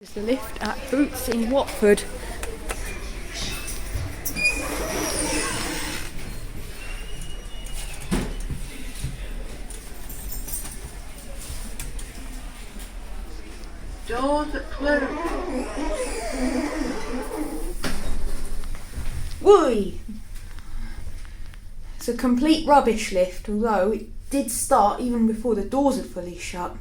This is the lift at Boots in Watford. Doors are closed. Whee! It's a complete rubbish lift, although it did start even before the doors had fully shut.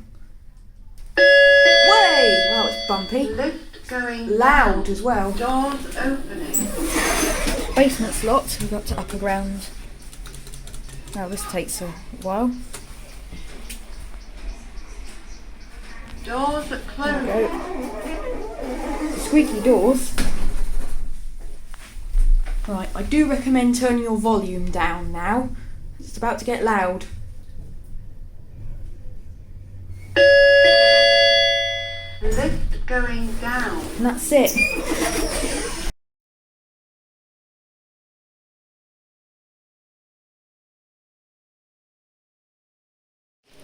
Way! Wow, it's bumpy. Lift going Loud down. as well. Doors opening. Basement's locked, we've got to upper ground. Now this takes a while. Doors are There we closed. go. Squeaky doors. Right, I do recommend turning your volume down now. It's about to get loud. Lift going down. And that's it.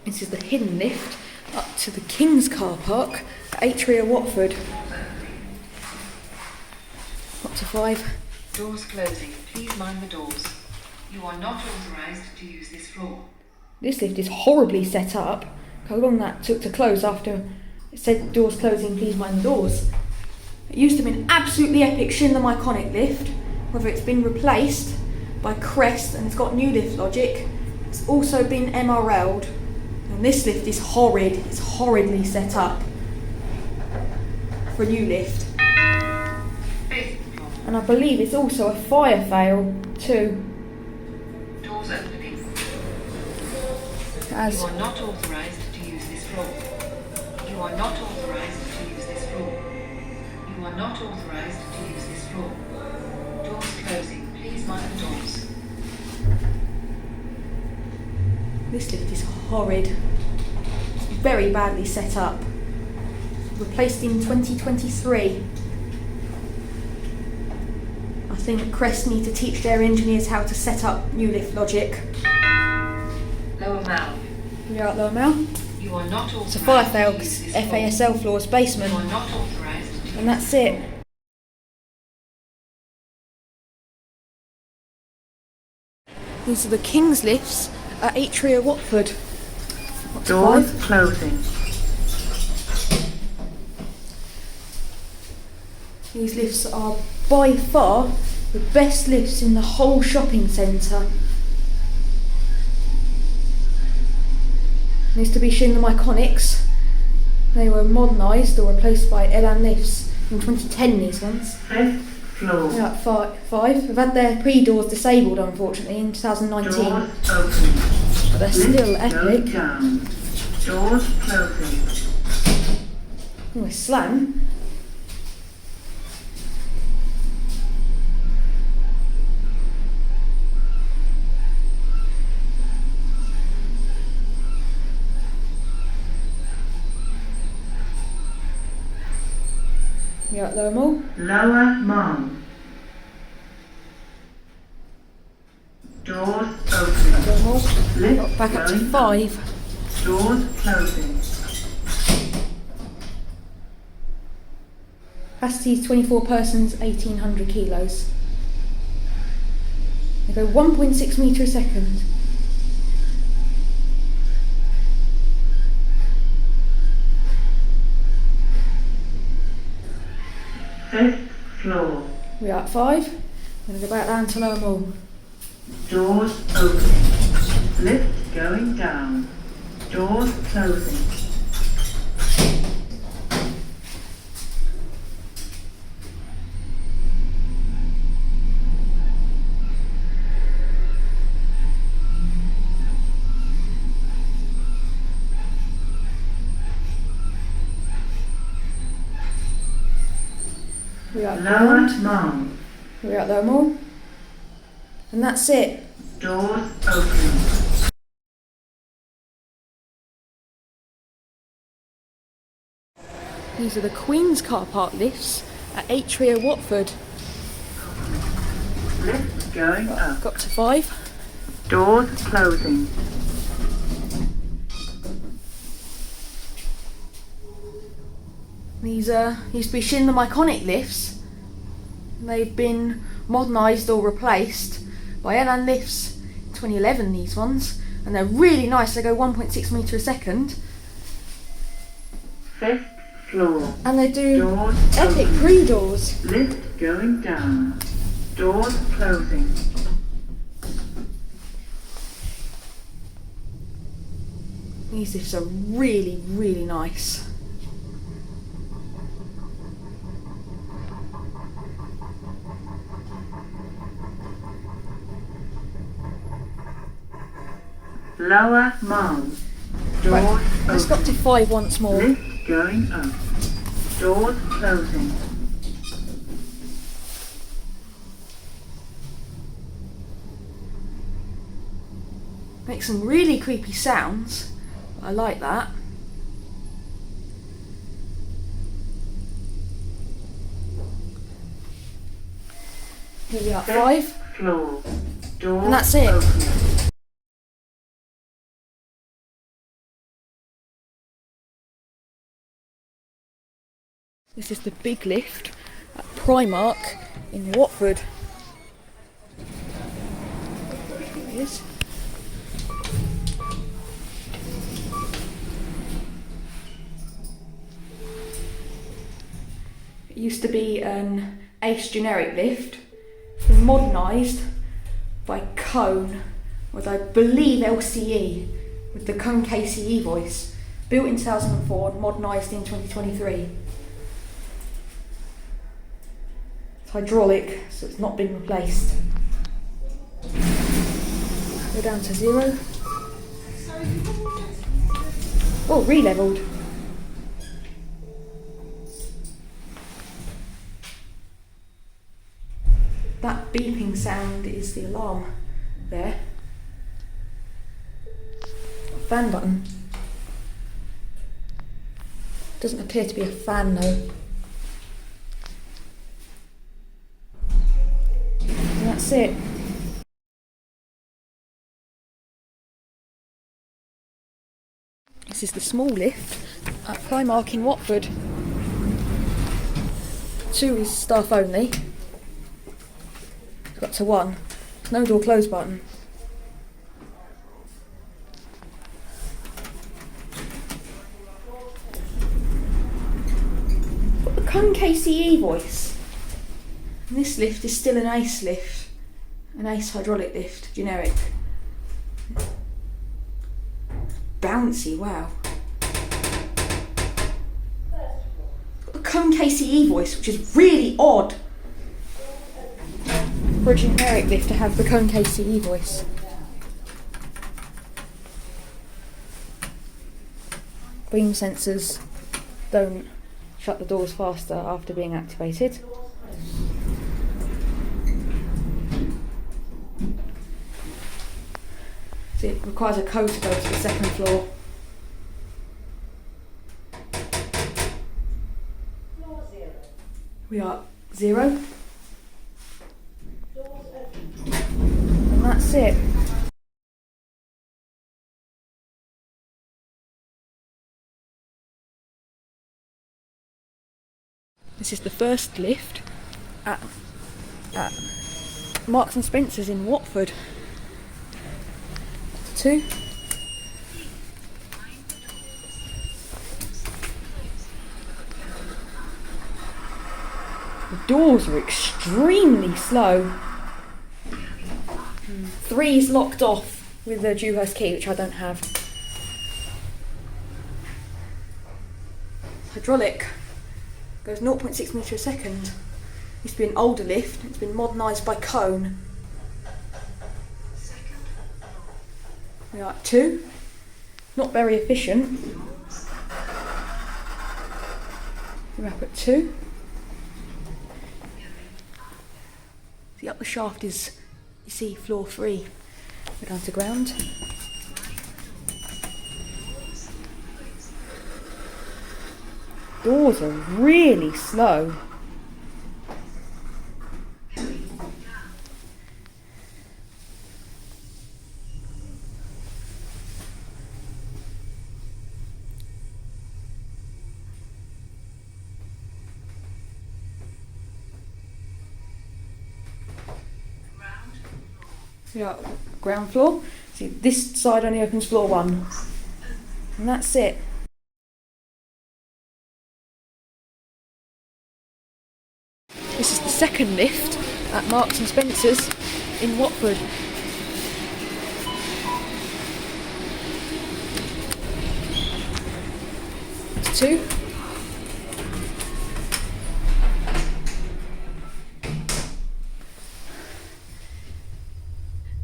This is the hidden lift up to the King's car park at Atria, Watford. Up to 5. Doors closing. Please mind the doors. You are not authorised to use this floor. This lift is horribly set up. How long that took to close after it said doors closing, please mind the doors. It used to be an absolutely epic Schindler Miconic lift. Whether it's been replaced by Crest and it's got new lift logic, it's also been MRL'd. And this lift is horrid. It's horridly set up for a new lift. Fifth floor. And I believe it's also a fire fail too. Doors opening. As You are not authorised to use this floor. You are not authorised to use this floor. You are not authorised to use this floor. Doors closing. Please mind the doors. this lift is horrid. It's very badly set up. Replaced in 2023. I think Crest need to teach their engineers how to set up new lift logic. Lower Mall. We are at Lower Mall. You are not authorised It's a fire fail to use because this floor. FASL floor's basement. You are not authorised to And that's it. These are the King's lifts at Atria, Watford. Up to Doors 5. closing. These lifts are by far the best lifts in the whole shopping centre. These to be Schindler Miconics. They were modernised or replaced by Elan lifts in 2010, these ones. Fifth floor. They're at 5. They've had their pre-doors disabled, unfortunately, in 2019. Doors opening. But they're still Lift going epic. down. Doors closing. Oh, a slam. You're at Lower Mall. Lower Mall. Doors opening. Lower Mall. Lift Back up to going 5. up. Doors closing. Capacity is 24 persons, 1,800 kilos. They go 1.6 metre a second. Fifth floor. We're at 5. We're going to go back down to Lower Mall. Doors opening. Lift going down. Doors closing. We're at Lower ground. Mall. We're at Lower Mall. And that's it. Doors opening. These are the Queen's car park lifts at Atria, Watford. Lift going up. Got to 5. Doors closing. These used to be Schindler Miconic lifts. They've been modernised or replaced by Elan lifts in 2011, these ones, and they're really nice. They go 1.6 metre a second. 5th floor. And they do Doors epic open. pre-doors. Lift going down. Doors closing. These lifts are really, really nice. Lower mall. Doors Right, let's go up to open. 5 once more. Lift going up. Doors closing. Makes some really creepy sounds. I like that. Here we are, 5. Floor. Doors And that's it. open. This is the big lift at Primark in Watford. There it is. It used to be an Ace generic lift, been modernised by Cone with, I believe, LCE with the Cone KCE voice, built in 2004 and modernised in 2023. It's hydraulic, so it's not been replaced. Go down to 0. Oh, re-levelled. That beeping sound is the alarm there. Fan button. Doesn't appear to be a fan though. And that's it. This is the small lift at Primark in Watford. 2 is staff only. Got to 1. No door close button. Got the Cone KCE voice. And this lift is still an Ace lift. An Ace hydraulic lift, generic. Bouncy, wow. Got the Cone KCE voice, which is really odd for a generic lift to have the Cone KCE voice. Beam sensors don't shut the doors faster after being activated. So it requires a code to go to the 2nd floor. We are 0. And that's it. This is the first lift at Marks and Spencer's in Watford. 2. The doors are extremely slow. 3 is locked off with the Dewhurst key, which I don't have. Hydraulic. Goes 0.6 metre a second. Used to be an older lift. It's been modernised by Cone. We are at 2. Not very efficient. We're up at 2. The upper shaft is, you see, floor 3. Go down to ground. Doors are really slow. We got ground floor. See, this side only opens floor 1. And that's it. This is the second lift at Marks and Spencer's in Watford. It's 2.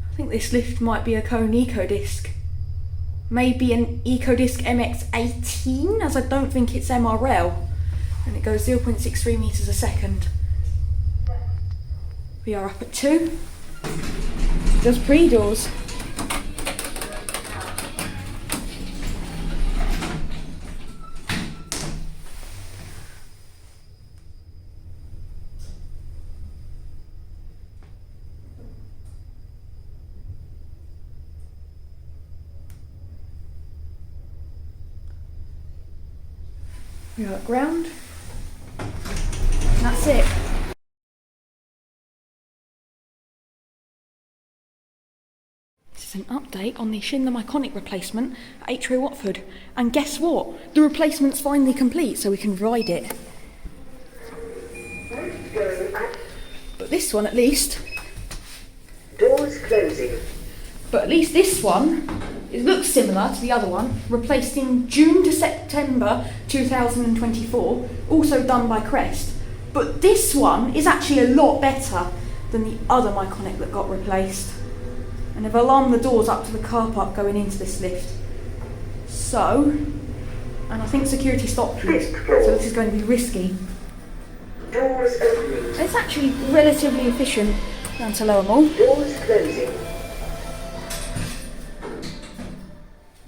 I think this lift might be a Cone EcoDisc. Maybe an EcoDisc MX18, as I don't think it's MRL. And it goes 0.63 metres a second. We are up at 2. Does pre-doors. We are at ground. That's it. This is an update on the Schindler Miconic Replacement at HRA Watford. And guess what? The replacement's finally complete, so we can ride it. But this one, at least. Doors closing. But at least this one, it looks similar to the other one, replaced in June to September 2024, also done by Crest. But this one is actually a lot better than the other Miconic that got replaced. And they've alarmed the doors up to the car park going into this lift. So, and I think security stopped this, so this is going to be risky. Doors opening. It's actually relatively efficient down to Lower Mall. Doors closing.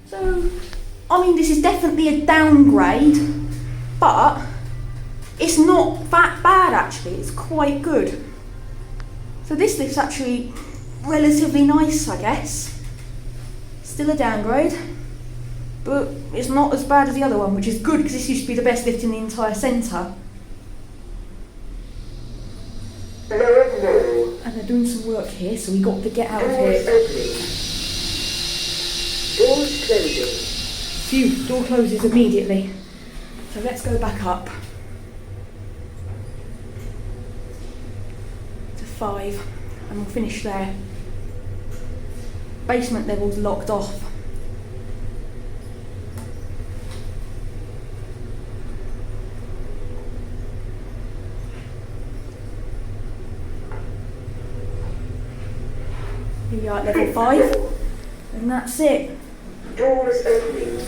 So, I mean, this is definitely a downgrade, but it's not that bad actually, it's quite good. So this lift's actually relatively nice, I guess. Still a downgrade, but it's not as bad as the other one, which is good because this used to be the best lift in the entire centre. Lower Mall. And they're doing some work here, so we got to get out of Doors here. opening. Doors closing. Phew, door closes immediately. So let's go back up to 5 and we'll finish there. Basement level's locked off. Here we are at level 5 and that's it. Doors opening.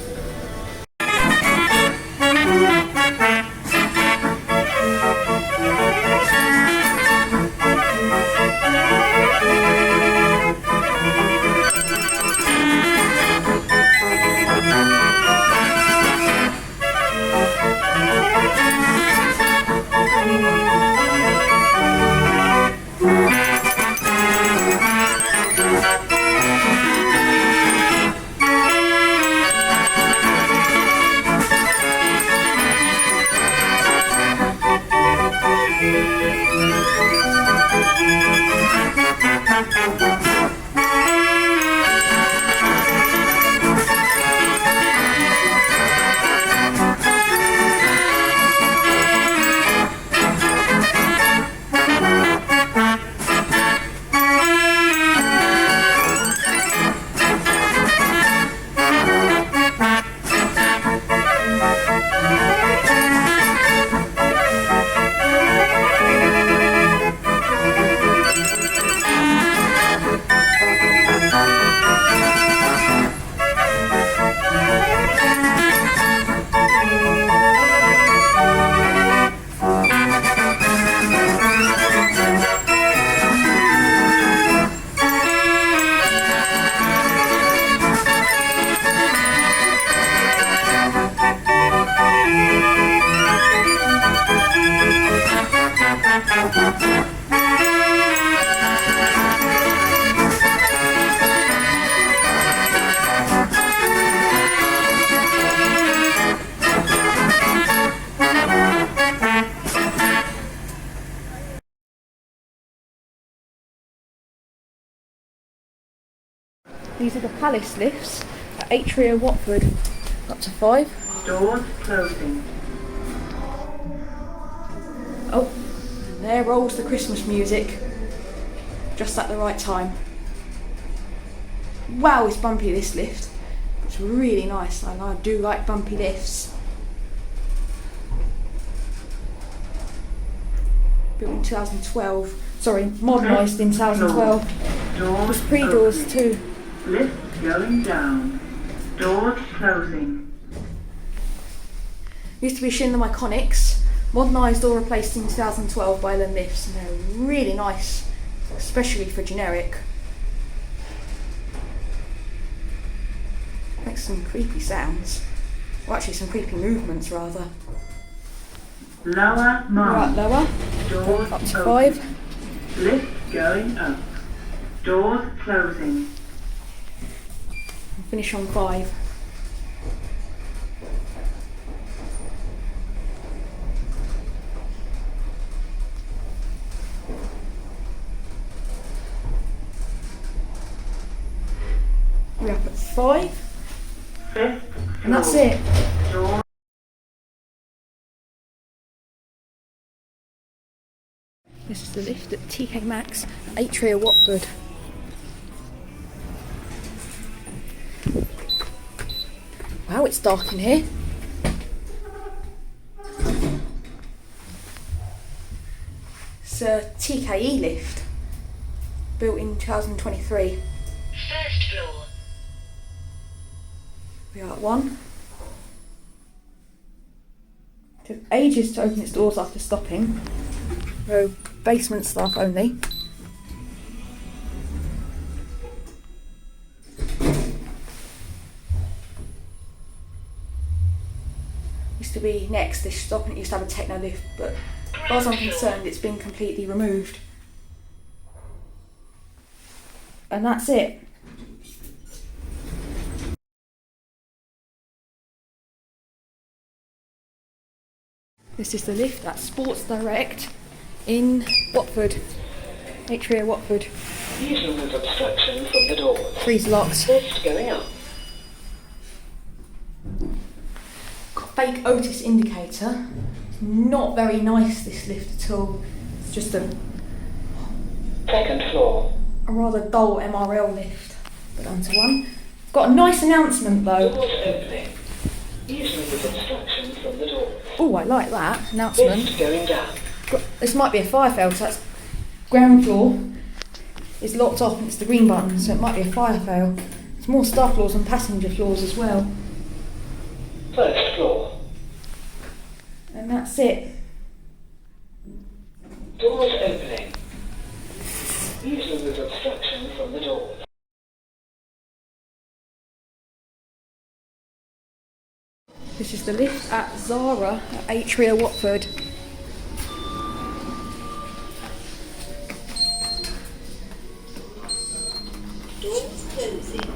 These are the Palace lifts at Atria, Watford, up to 5. Doors closing. Oh, and there rolls the Christmas music, just at the right time. Wow, it's bumpy, this lift. It's really nice, and I do like bumpy lifts. Built in 2012, sorry, modernised in 2012. There's pre-doors too. Lift going down. Doors closing. Used to be Schindler Miconics, modernised or replaced in 2012 by Ellen Lifts, and they're really nice, especially for generic. Makes some creepy sounds, or actually some creepy movements rather. Lower Right, mark. lower, Doors up to open. 5. Lift going up. Doors closing. Finish on 5. We're up at 5, 5th and that's floor. it. Door. This is the lift at Tkmaxx, Atria, Watford. Wow, it's dark in here. It's a TKE lift, built in 2023. First floor. We are at 1. Took ages to open its doors after stopping. So basement staff only. Used to be next this stop, and it used to have a techno lift, but as far as I'm concerned it's been completely removed. And that's it. This is the lift at Sports Direct in Watford, Atria, Watford. Please remove obstruction from the doors. Freeze locked. Lift going up. Fake Otis indicator. It's not very nice, this lift at all. It's just a Second floor. rather dull MRL lift, but onto 1. Got a nice announcement though. Doors opening. Please remove obstruction from the doors. Oh, I like that announcement. Lift going down. This might be a fire fail, so that's ground floor is locked off and it's the green button, so it might be a fire fail. There's more staff floors and passenger floors as well. First floor. And that's it. Doors opening. Please remove obstruction from the doors. This is the lift at Zara at Atria, Watford. Doors closing.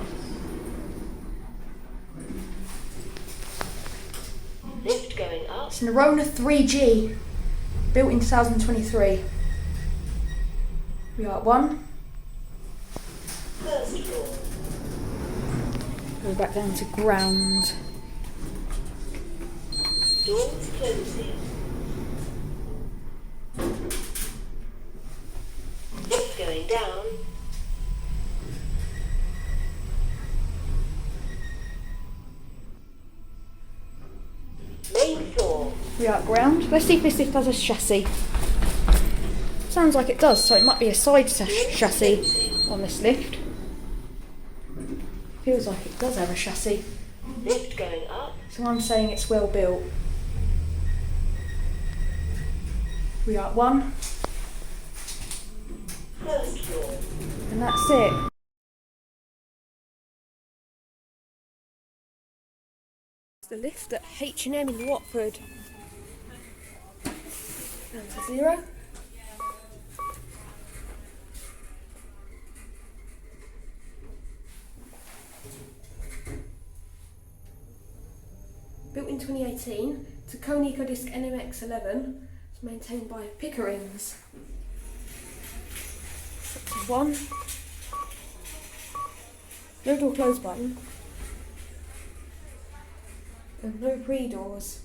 Lift going up. It's an Arona 3G, built in 2023. We are at 1. First floor. Go back down to ground. Doors closing. Lift going down. Main floor. We are at ground. Let's see if this lift has a chassis. Sounds like it does, so it might be a side chassis on this lift. Feels like it does have a chassis, Lift going up. so I'm saying it's well built. We are at 1, First floor. and that's it. It's the lift at H&M in Watford. Down to 0. Built in 2018, Tkmaxx EcoDisc NMX11. It's maintained by Pickerings. Up to 1. No door close button. There's no pre-doors.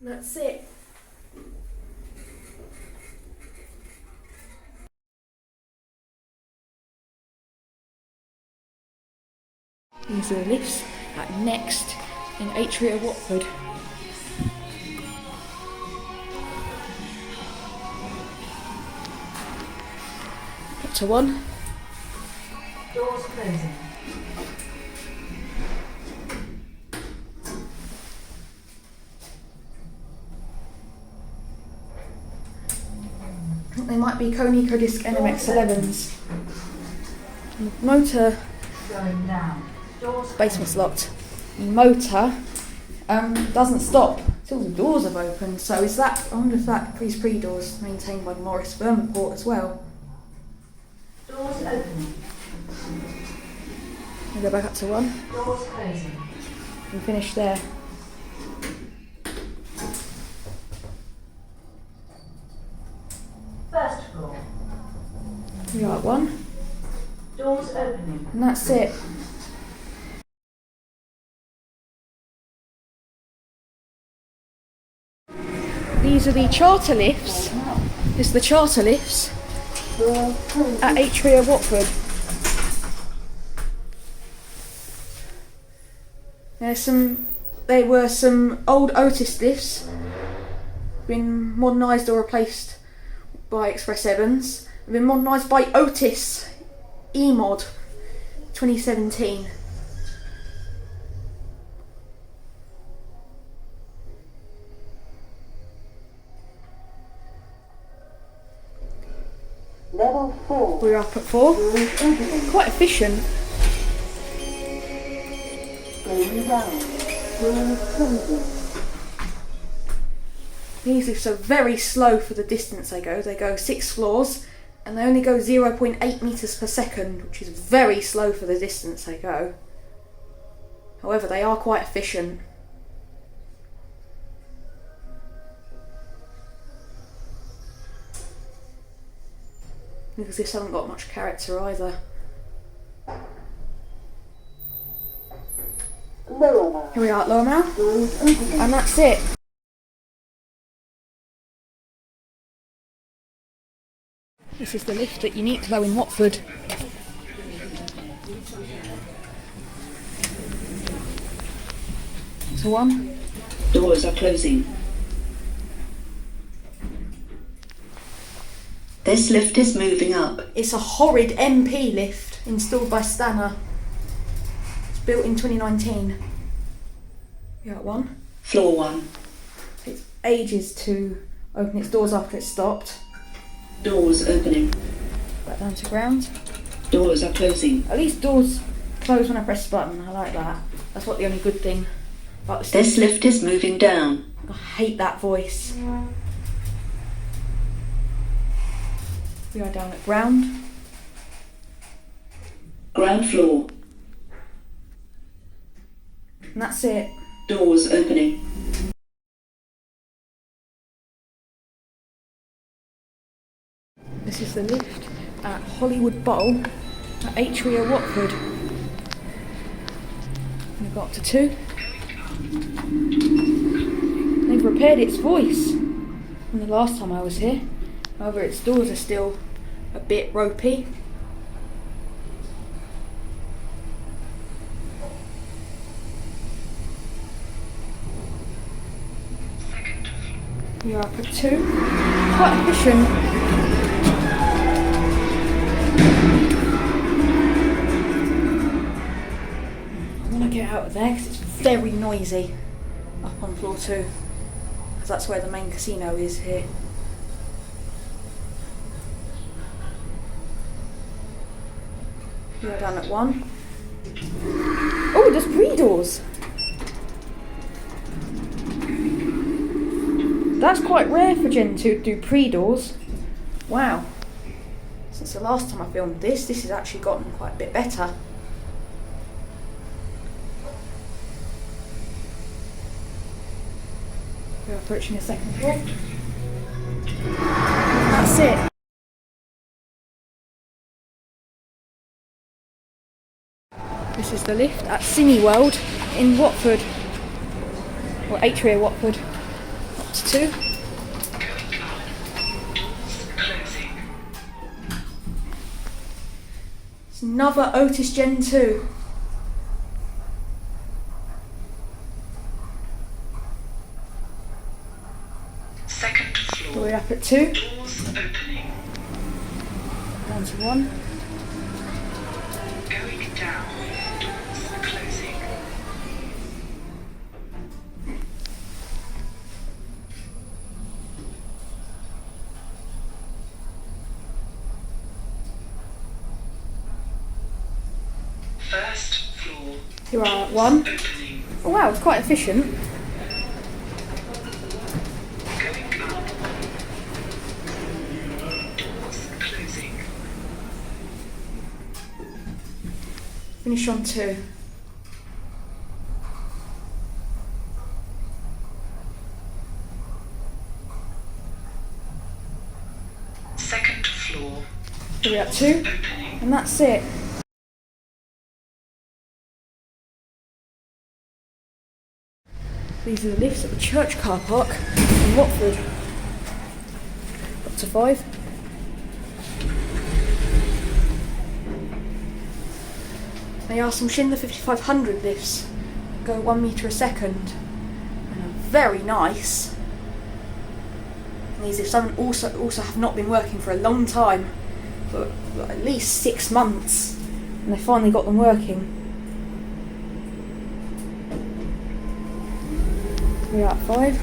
And that's it. These are the lifts at Next in Atria, Watford. Up to 1. Doors closing. I think they might be Uniqlo disc MSCP 11s. Motor Going down. Doors basement's locked. The motor doesn't stop till the doors have opened. So is that? I wonder if that these pre-doors maintained by Morris Vermaport as well. Doors opening. We go back up to 1 Doors closing. and finish there. First floor. We are at 1 Doors opening. and that's it. These are the charter lifts. This is the charter lifts at Atria, Watford. They were some old Otis lifts, been modernised or replaced by Express Evans. They've been modernised by Otis E-Mod 2017. Level 4. We're up at 4. Quite efficient. Going down. Doors closing. These lifts are very slow for the distance they go. They go 6 floors and they only go 0.8 metres per second, which is very slow for the distance they go. However, they are quite efficient. Because this haven't got much character either. Lower mouth. Here we are at Lower Mouth, Doors opening. and that's it. This is the lift at Uniqlo in Watford. So 1. Doors are closing. This lift is moving up. It's a horrid MP lift installed by Stanner. It's built in 2019. We're at 1. Floor 1. Takes ages to open its doors after it's stopped. Doors opening. Back down to ground. Doors are closing. At least doors close when I press the button. I like that. That's what the only good thing about the This lift is moving down. I hate that voice. We are down at ground. Ground floor. And that's it. Doors opening. This is the lift at Hollywood Bowl at Atria, Watford. We've got up to 2. They've repaired its voice from the last time I was here. However, its doors are still a bit ropey. We are up at 2. Quite efficient. I want to get out of there because it's very noisy up on floor 2. Because that's where the main casino is here. We are down at 1. Oh, there's pre-doors. That's quite rare for Gen 2 to do pre-doors. Wow. Since the last time I filmed this has actually gotten quite a bit better. We're approaching the 2nd floor. That's it. This is the lift at Cineworld in Watford, or Atria Watford, up to 2. It's another Otis Gen 2. Second floor. We're up at 2. Doors opening. Down to 1. Going down. Doors closing. First floor. Here we are at 1. Opening. Oh wow, it's quite efficient. Going up. Doors closing. Finish on 2. Second floor. Here we're at 2. Opening. And that's it. These are the lifts at the church car park in Watford. Up to 5. They are some Schindler 5500 lifts. Go 1 metre a second. And are very nice. And these lifts also have not been working for a long time. For at least 6 months. And they finally got them working. We're at 5,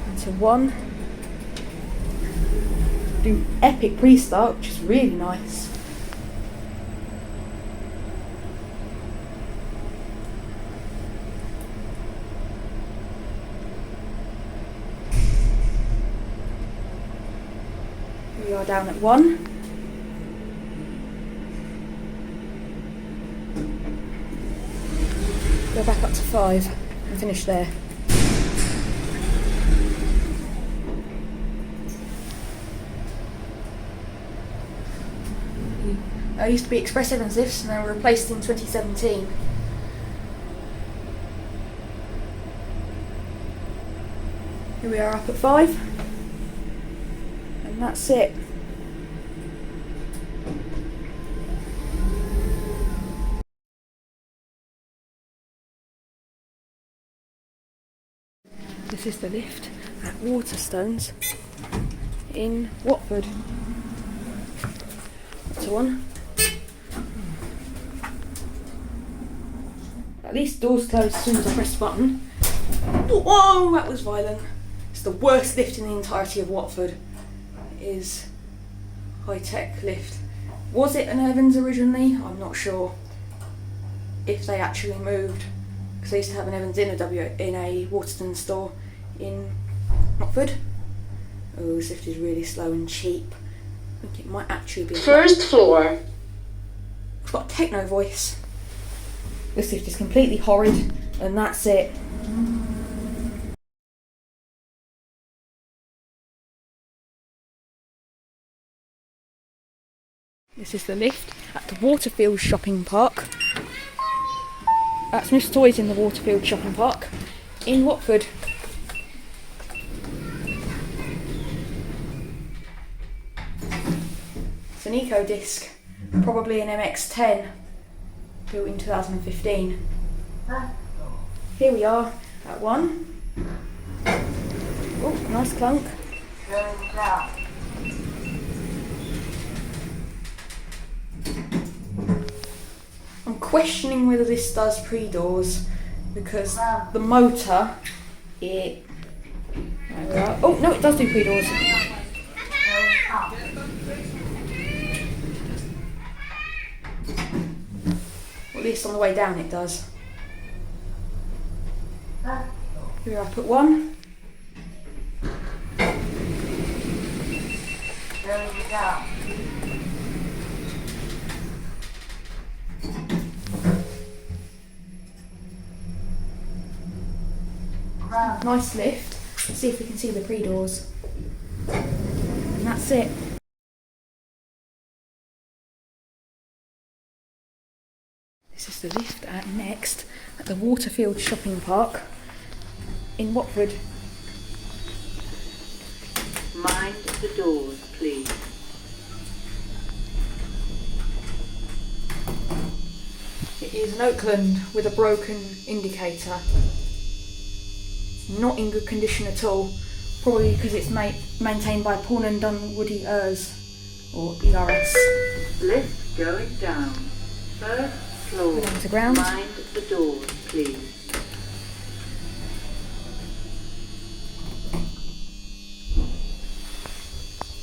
into 1. Do epic pre-start, which is really nice. We are down at 1. Go back up to 5 and finish there. Used to be Express Evans lifts and they were replaced in 2017. Here we are up at 5. And that's it. This is the lift at Waterstones in Watford. Up to 1. At least doors close as soon as I press the button. Whoa, that was violent. It's the worst lift in the entirety of Watford. It is high-tech lift. Was it an Evans originally? I'm not sure if they actually moved, because they used to have an Evans in a Waterstones store in Watford. Oh, this lift is really slow and cheap. I think it might actually be First floor. It's got a techno voice. This lift is completely horrid, and that's it. This is the lift at the Waterfields shopping park. At Smyths Toys in the Waterfields shopping park in Watford. It's an eco disc, probably an MX-10. Built in 2015. Here we are at 1. Oh, nice clunk. I'm questioning whether this does pre-doors because the motor, there we are. Oh no, it does do pre-doors. At least on the way down it does. Here we're up at 1. Nice lift. Let's see if we can see the pre-doors. that's it. This is the lift at Next at the Waterfields shopping park in Watford. Mind the doors, please. It is an Oakland with a broken indicator. Not in good condition at all, probably because it's maintained by Pawn and Dunwoody ERS, or ERS. Lift going down. First floor. Go down to ground. Mind the doors, please.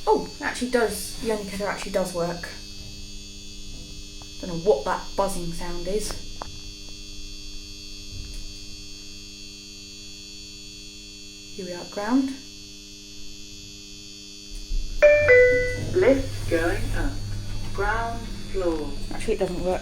Oh, it actually does, the indicator actually does work. Don't know what that buzzing sound is. Here we are at ground. Lift going up. Ground floor. Actually it doesn't work.